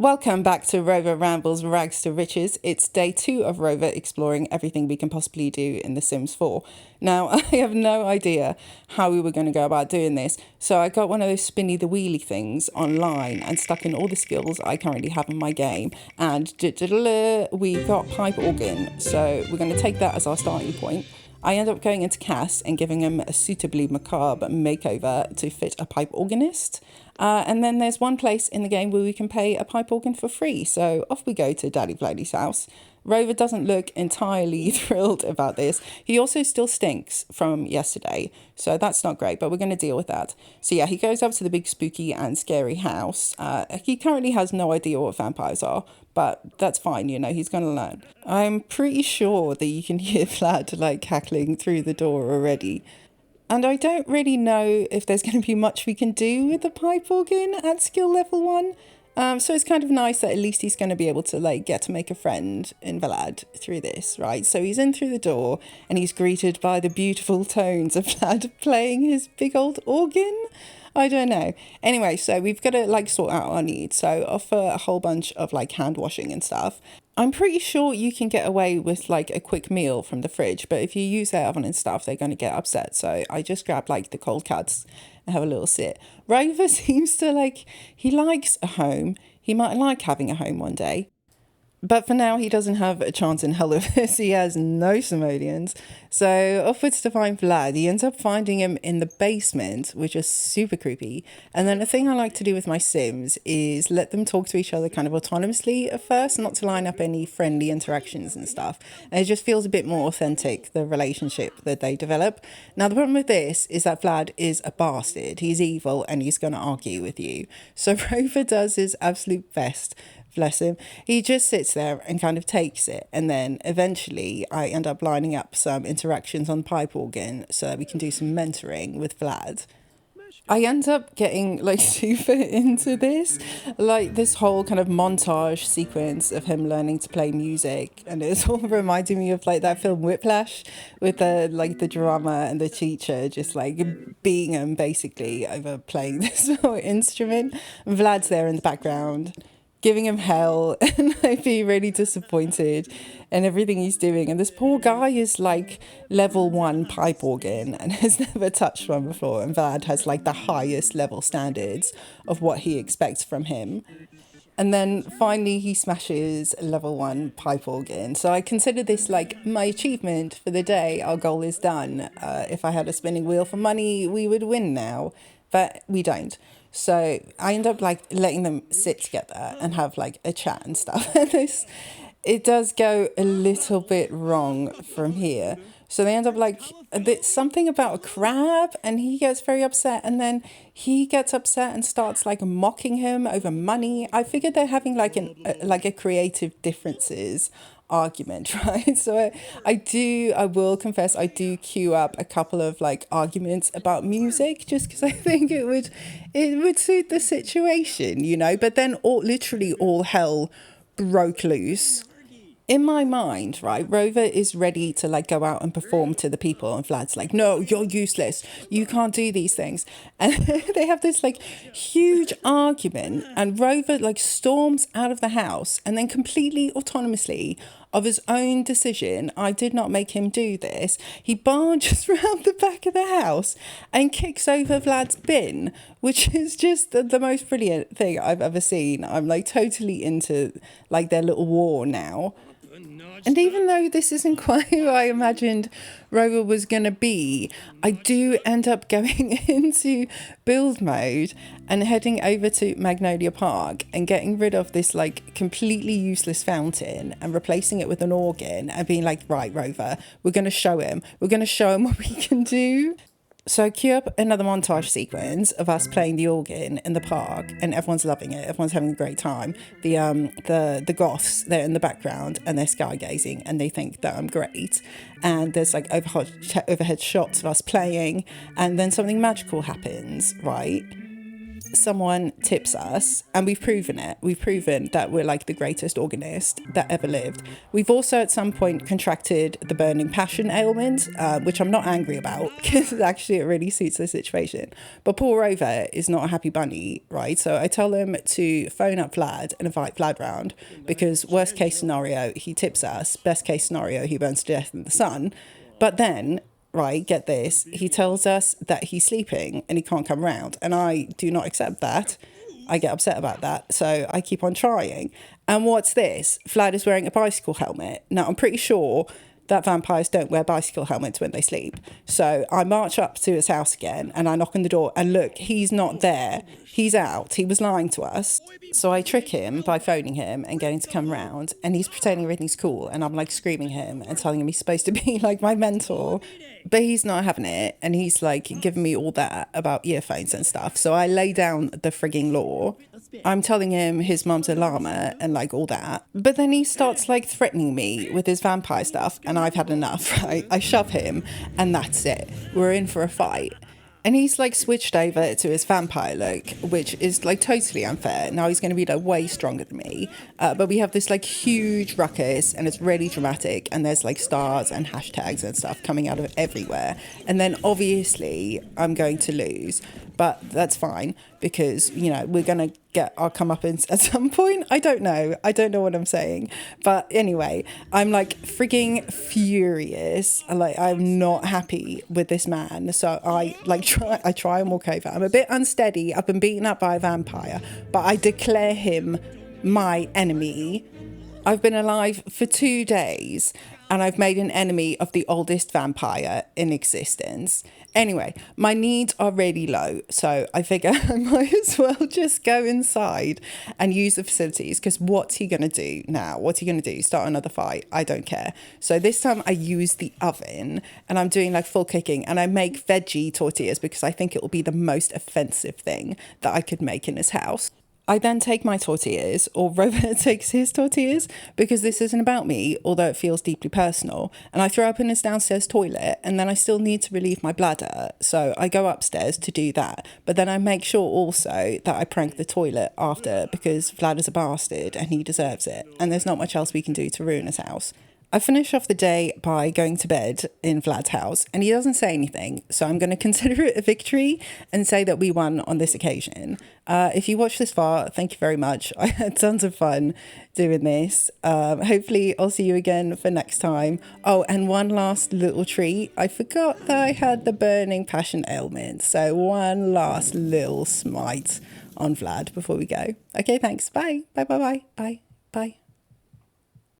Welcome back to Rover Ramble's Rags to Riches. It's day 2 of Rover exploring everything we can possibly do in The Sims 4. Now, I have no idea how we were going to go about doing this, so I got one of those spinny the wheelie things online and stuck in all the skills I currently have in my game, and we got pipe organ, so we're going to take that as our starting point. I end up going into Cass and giving him a suitably macabre makeover to fit a pipe organist. And then there's one place in the game where we can pay a pipe organ for free. So off we go to Daddy Vladdy's house. Rover doesn't look entirely thrilled about this. He also still stinks from yesterday, so that's not great, but we're going to deal with that. So yeah, he goes up to the big spooky and scary house. He currently has no idea what vampires are, but that's fine, you know, he's going to learn. I'm pretty sure that you can hear Vlad like cackling through the door already. And I don't really know if there's going to be much we can do with the pipe organ at skill level 1. So it's kind of nice that at least he's going to be able to like get to make a friend in Vlad through this, right? So he's in through the door and he's greeted by the beautiful tones of Vlad playing his big old organ. I don't know. Anyway, so we've got to like sort out our needs. So offer a whole bunch of like hand washing and stuff. I'm pretty sure you can get away with like a quick meal from the fridge, but if you use their oven and stuff, they're going to get upset. So I just grabbed like the cold cuts and have a little sit. Rover seems to like, he likes a home. He might like having a home one day. But for now, he doesn't have a chance in hell of this. He has no simoleons. So upwards to find Vlad. He ends up finding him in the basement, which is super creepy. And then the thing I like to do with my Sims is let them talk to each other kind of autonomously at first, not to line up any friendly interactions and stuff. And it just feels a bit more authentic, the relationship that they develop. Now, the problem with this is that Vlad is a bastard. He's evil and he's going to argue with you. So Rover does his absolute best. Bless him. He just sits there and kind of takes it. And then eventually I end up lining up some interactions on pipe organ so that we can do some mentoring with Vlad. I end up getting like super into this, like this whole kind of montage sequence of him learning to play music, and it's all reminding me of like that film Whiplash with the drummer and the teacher just like being him basically over playing this little instrument. And Vlad's there in the background giving him hell and I'd be really disappointed in everything he's doing. And this poor guy is like level 1 pipe organ and has never touched one before. And Vlad has like the highest level standards of what he expects from him. And then finally he smashes level 1 pipe organ. So I consider this like my achievement for the day. Our goal is done. If I had a spinning wheel for money, we would win now, but we don't. So I end up like letting them sit together and have like a chat and stuff. And it does go a little bit wrong from here. So they end up like something about a crab, and he gets very upset, and then he gets upset and starts like mocking him over money. I figured they're having like a creative differences argument, right? So I will confess I do queue up a couple of like arguments about music just because I think it would suit the situation, you know. But then literally all hell broke loose. In my mind, right, Rover is ready to like go out and perform to the people, and Vlad's like, no, you're useless, you can't do these things. And they have this like huge argument, and Rover like storms out of the house, and then completely autonomously of his own decision, I did not make him do this, he barges around the back of the house and kicks over Vlad's bin, which is just the most brilliant thing I've ever seen. I'm like totally into like their little war now. And even though this isn't quite who I imagined Rover was going to be, I do end up going into build mode and heading over to Magnolia Park and getting rid of this like completely useless fountain and replacing it with an organ and being like, right, Rover, we're going to show him what we can do. So I cue up another montage sequence of us playing the organ in the park, and everyone's loving it. Everyone's having a great time. The goths, they're in the background and they're skygazing and they think that I'm great. And there's like overhead shots of us playing, and then something magical happens, right? someone tips us, and we've proven it. We've proven that we're like the greatest organist that ever lived. We've also at some point contracted the burning passion ailment, which I'm not angry about because actually it really suits the situation. But poor Rover is not a happy bunny, right? So I tell him to phone up Vlad and invite Vlad round, because worst case scenario, he tips us. Best case scenario, he burns to death in the sun. But then, right, get this, he tells us that he's sleeping and he can't come round. And I do not accept that. I get upset about that. So I keep on trying. And what's this? Vlad is wearing a bicycle helmet. Now, I'm pretty sure that vampires don't wear bicycle helmets when they sleep. So I march up to his house again and I knock on the door and look, he's not there. He's out. He was lying to us. So I trick him by phoning him and getting to come round, and he's pretending everything's cool, and I'm like screaming him and telling him he's supposed to be like my mentor, but he's not having it, and he's like giving me all that about earphones and stuff. So I lay down the frigging law. I'm telling him his mum's a llama and like all that, but then he starts like threatening me with his vampire stuff, and I've had enough, right? I shove him and that's it. We're in for a fight. And he's like switched over to his vampire look, which is like totally unfair. Now he's going to be like way stronger than me. But we have this like huge ruckus and it's really dramatic. And there's like stars and hashtags and stuff coming out of everywhere. And then obviously I'm going to lose. But that's fine because, you know, we're going to get our comeuppance at some point. I don't know what I'm saying. But anyway, I'm like frigging furious. Like, I'm not happy with this man. So I try and walk over. I'm a bit unsteady. I've been beaten up by a vampire, but I declare him my enemy. I've been alive for 2 days and I've made an enemy of the oldest vampire in existence. Anyway, my needs are really low, so I figure I might as well just go inside and use the facilities, because what's he going to do now? What's he going to do? Start another fight? I don't care. So this time I use the oven and I'm doing like full cooking, and I make veggie tortillas because I think it will be the most offensive thing that I could make in his house. I then take my tortillas, or Rover takes his tortillas, because this isn't about me, although it feels deeply personal, and I throw up in his downstairs toilet, and then I still need to relieve my bladder, so I go upstairs to do that. But then I make sure also that I prank the toilet after, because Vlad is a bastard and he deserves it, and there's not much else we can do to ruin his house. I finish off the day by going to bed in Vlad's house, and he doesn't say anything, so I'm going to consider it a victory and say that we won on this occasion. If you watched this far, thank you very much. I had tons of fun doing this. Hopefully I'll see you again for next time. Oh, and one last little treat. I forgot that I had the burning passion ailment, so one last little smite on Vlad before we go. Okay, thanks. Bye. Bye, bye, bye, bye, bye.